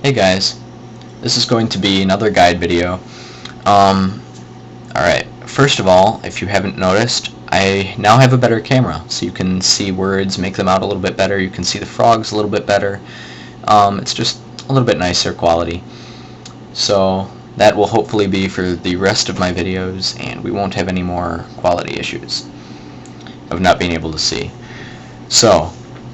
Hey guys, this is going to be another guide video. Alright, first of all, if you haven't noticed, I now have a better camera, so you can see words, make them out a little bit better, you can see the frogs a little bit better. It's just a little bit nicer quality. So that will hopefully be for the rest of my videos, and we won't have any more quality issues of not being able to see. So,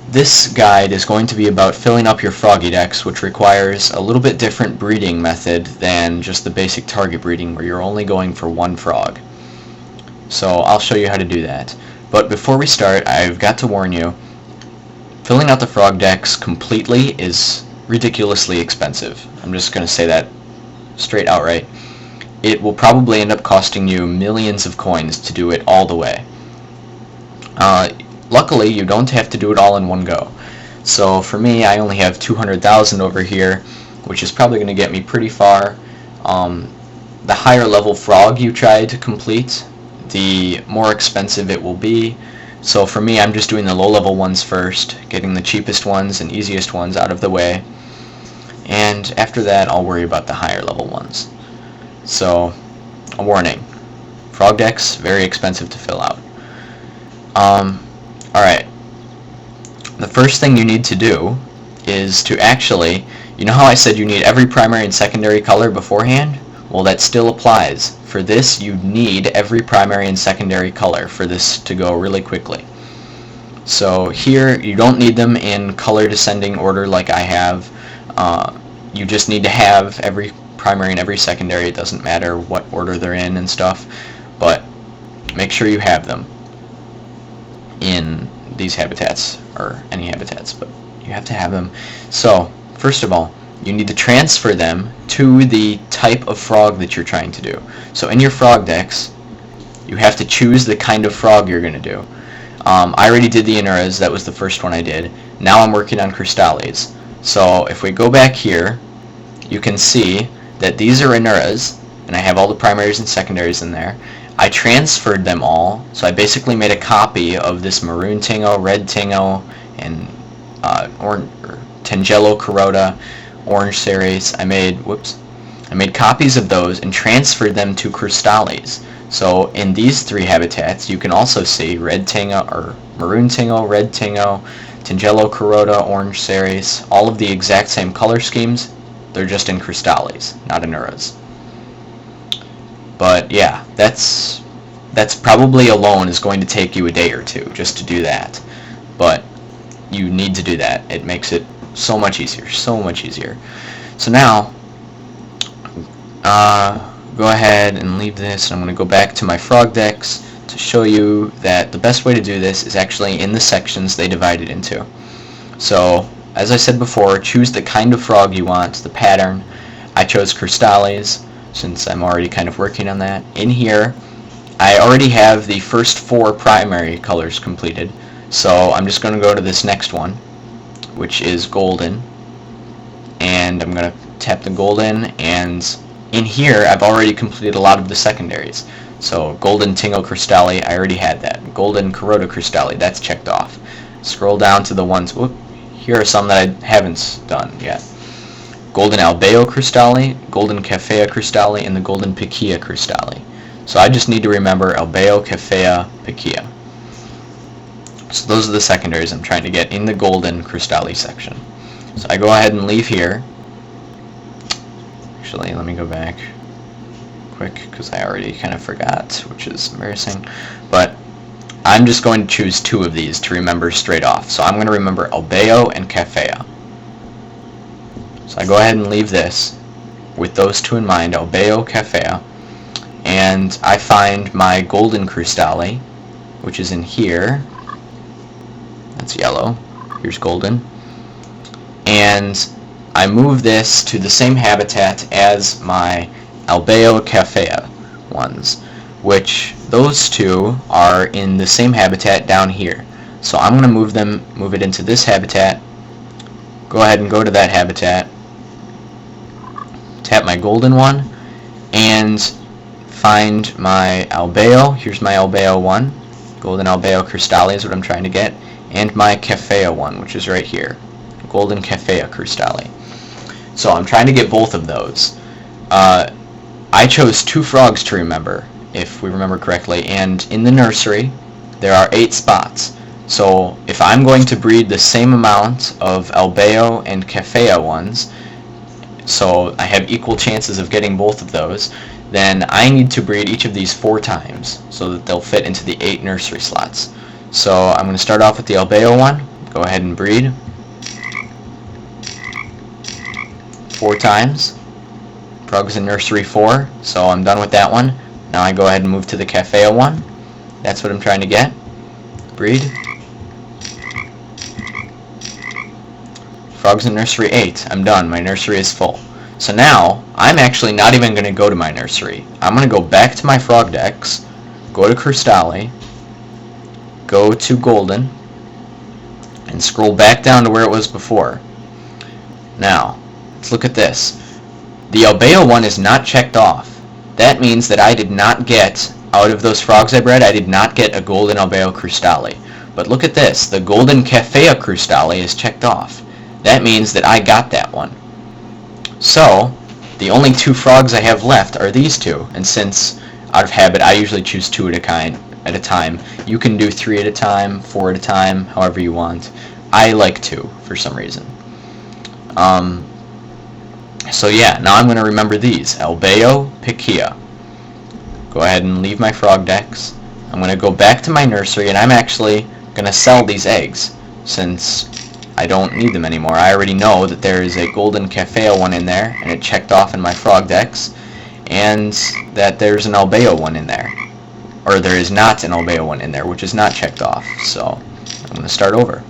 this guide is going to be about filling up your FroggyDex, which requires a little bit different breeding method than just the basic target breeding where you're only going for one frog. So I'll show you how to do that. But before we start, I've got to warn you, filling out the FrogDex completely is ridiculously expensive. I'm just going to say that straight outright. It will probably end up costing you millions of coins to do it all the way. Luckily, you don't have to do it all in one go. So for me, I only have 200,000 over here, which is probably going to get me pretty far. The higher level frog you try to complete, the more expensive it will be. So for me, I'm just doing the low level ones first, getting the cheapest ones and easiest ones out of the way. And after that, I'll worry about the higher level ones. So, a warning. FrogDex, very expensive to fill out. Alright, the first thing you need to do is to actually, you know how I said you need every primary and secondary color beforehand? Well, that still applies. For this, you need every primary and secondary color for this to go really quickly. So here, you don't need them in color descending order like I have. You just need to have every primary and every secondary. It doesn't matter what order they're in and stuff, but make sure you have them in these habitats, or any habitats, but you have to have them. So, first of all, you need to transfer them to the type of frog that you're trying to do. So in your FrogDex, you have to choose the kind of frog you're going to do. I already did the Inuras, that was the first one I did. Now I'm working on Crystales. So if we go back here, you can see that these are Inuras, and I have all the primaries and secondaries in there. I transferred them all, so I basically made a copy of this maroon tingo, red tingo, and Tangelo Carota, orange ceres. I made copies of those and transferred them to Crystales. So in these three habitats, you can also see red tingo, or maroon tingo, red tingo, Tangelo Carota, orange ceres, all of the exact same color schemes. They're just in Crystales, not in Inuras. But yeah, that's probably alone is going to take you a day or two just to do that. But you need to do that. It makes it so much easier, so much easier. So now, go ahead and leave this. I'm going to go back to my FrogDex to show you that the best way to do this is actually in the sections they divide it into. So, as I said before, choose the kind of frog you want, the pattern. I chose Crystales, since I'm already kind of working on that. In here, I already have the first 4 primary colors completed, so I'm just going to go to this next one, which is golden, and I'm going to tap the golden, and in here I've already completed a lot of the secondaries. So golden Tingo Crystale, I already had that. Golden Carota Crystale, that's checked off. Scroll down to the ones, whoop, here are some that I haven't done yet. Golden Albeo Crystale, Golden Cafea Crystale, and the Golden Piquia Crystale. So I just need to remember Albeo, Cafea, Piquia. So those are the secondaries I'm trying to get in the Golden Crystale section. So I go ahead and leave here. Actually, let me go back quick, because I already kind of forgot, which is embarrassing. But I'm just going to choose 2 of these to remember straight off. So I'm going to remember Albeo and Cafea. So I go ahead and leave this with those 2 in mind, Albeo, Cafea, and I find my Golden Crystale, which is in here. That's yellow. Here's golden. And I move this to the same habitat as my Albeo, Cafea ones, which those 2 are in the same habitat down here. So I'm going to move it into this habitat. Go ahead and go to that habitat. Tap my golden one and find my Albeo. Here's my Albeo one. Golden Albeo Crystale is what I'm trying to get. And my Cafea one, which is right here. Golden Cafea Crystale. So I'm trying to get both of those. I chose 2 frogs to remember, if we remember correctly, and in the nursery there are 8 spots. So if I'm going to breed the same amount of albeo and cafea ones, so I have equal chances of getting both of those, then I need to breed each of these 4 times so that they'll fit into the 8 nursery slots. So I'm going to start off with the albeo one, go ahead and breed 4 times. Frogs in nursery 4, so I'm done with that one. Now I go ahead and move to the cafea one. That's what I'm trying to get. Breed. Frogs in nursery 8. I'm done. My nursery is full. So now, I'm actually not even going to go to my nursery. I'm going to go back to my FroggyDex, go to Crystali, go to Golden, and scroll back down to where it was before. Now, let's look at this. The albeo one is not checked off. That means that I did not get, out of those frogs I bred, I did not get a golden albeo crustali. But look at this, the golden cafea crustali is checked off. That means that I got that one. So, the only 2 frogs I have left are these 2, and since, out of habit, I usually choose 2 at a time, you can do 3 at a time, 4 at a time, however you want. I like 2, for some reason. So yeah, now I'm going to remember these. Albeo, Piquia. Go ahead and leave my FroggyDex. I'm going to go back to my nursery, and I'm actually going to sell these eggs, since I don't need them anymore. I already know that there is a golden cafea one in there, and it checked off in my FroggyDex, and that there's an albeo one in there. Or there is not an albeo one in there, which is not checked off. So, I'm going to start over.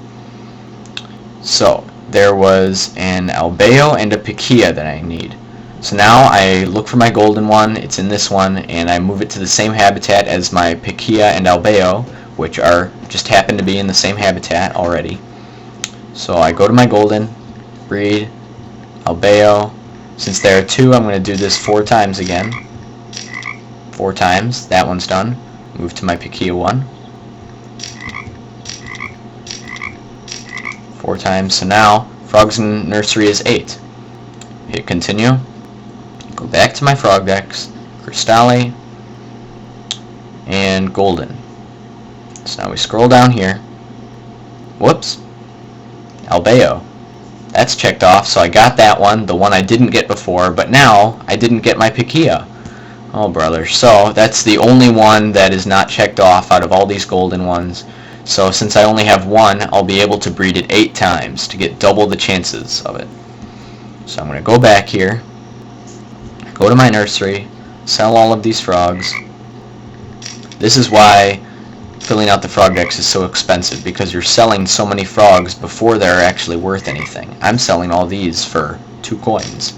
So, there was an albeo and a piquia that I need. So now I look for my golden one, it's in this one, and I move it to the same habitat as my piquia and albeo, which are just happen to be in the same habitat already. So I go to my golden, breed, albeo. Since there are 2, I'm going to do this 4 times again. 4 times, that one's done. Move to my piquia one. 4 times. So now, frogs in nursery is 8. Hit continue. Go back to my FroggyDex, Crystali, and Golden. So now we scroll down here. Whoops. Albeo. That's checked off, so I got that one, the one I didn't get before, but now I didn't get my piquia. Oh brother. So that's the only one that is not checked off out of all these golden ones. So since I only have 1, I'll be able to breed it 8 times to get double the chances of it. So I'm going to go back here, go to my nursery, sell all of these frogs. This is why filling out the FroggyDex is so expensive, because you're selling so many frogs before they're actually worth anything. I'm selling all these for 2 coins.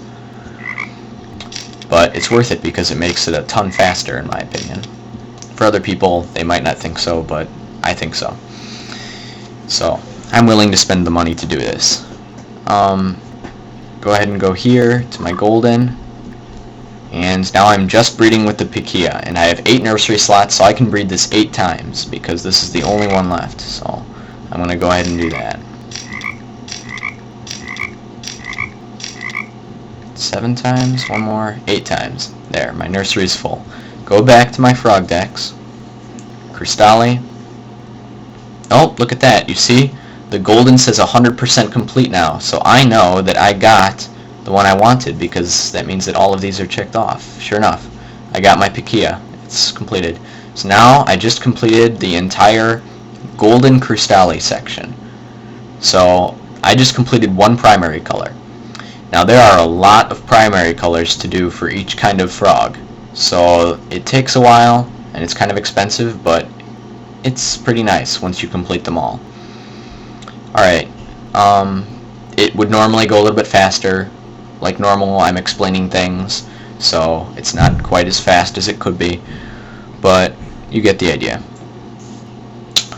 But it's worth it because it makes it a ton faster, in my opinion. For other people, they might not think so, but I think so. So, I'm willing to spend the money to do this. Go ahead and go here to my golden. And now I'm just breeding with the piquia. And I have 8 nursery slots, so I can breed this 8 times, because this is the only one left. So, I'm going to go ahead and do that. 7 times, 1 more, 8 times. There, my nursery is full. Go back to my FroggyDex. Crystali. Oh, look at that. You see? The golden says 100% complete now. So I know that I got the one I wanted, because that means that all of these are checked off. Sure enough, I got my piquia. It's completed. So now I just completed the entire golden crystali section. So I just completed 1 primary color. Now there are a lot of primary colors to do for each kind of frog. So it takes a while, and it's kind of expensive, but it's pretty nice once you complete them all. Alright, it would normally go a little bit faster. Like normal, I'm explaining things, so it's not quite as fast as it could be, but you get the idea.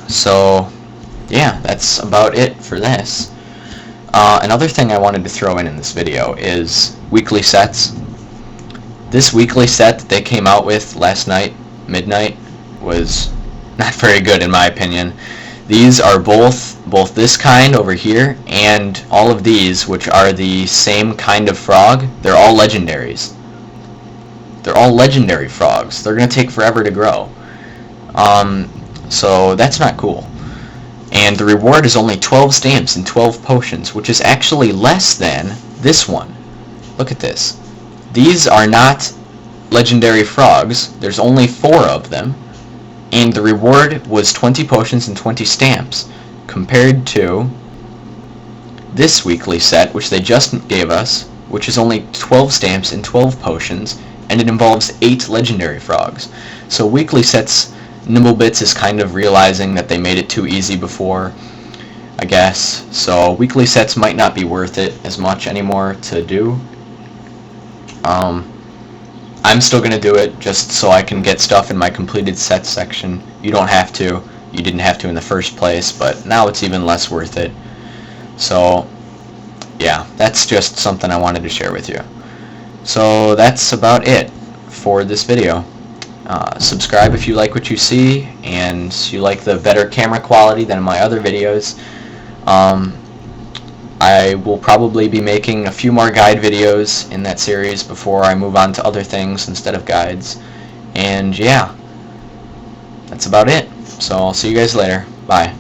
So, yeah, that's about it for this. Another thing I wanted to throw in this video is weekly sets. This weekly set that they came out with last night, midnight, was not very good in my opinion. These are both this kind over here and all of these, which are the same kind of frog. They're all legendaries. They're all legendary frogs. They're going to take forever to grow. So that's not cool. And the reward is only 12 stamps and 12 potions, which is actually less than this one. Look at this. These are not legendary frogs. There's only 4 of them. And the reward was 20 potions and 20 stamps, compared to this weekly set, which they just gave us, which is only 12 stamps and 12 potions, and it involves 8 legendary frogs. So weekly sets, Nimblebits is kind of realizing that they made it too easy before, I guess. So weekly sets might not be worth it as much anymore to do. I'm still going to do it just so I can get stuff in my completed sets section. You don't have to. You didn't have to in the first place, but now it's even less worth it. So yeah, that's just something I wanted to share with you. So that's about it for this video. Subscribe if you like what you see and you like the better camera quality than my other videos. I will probably be making a few more guide videos in that series before I move on to other things instead of guides. And yeah, that's about it. So I'll see you guys later. Bye.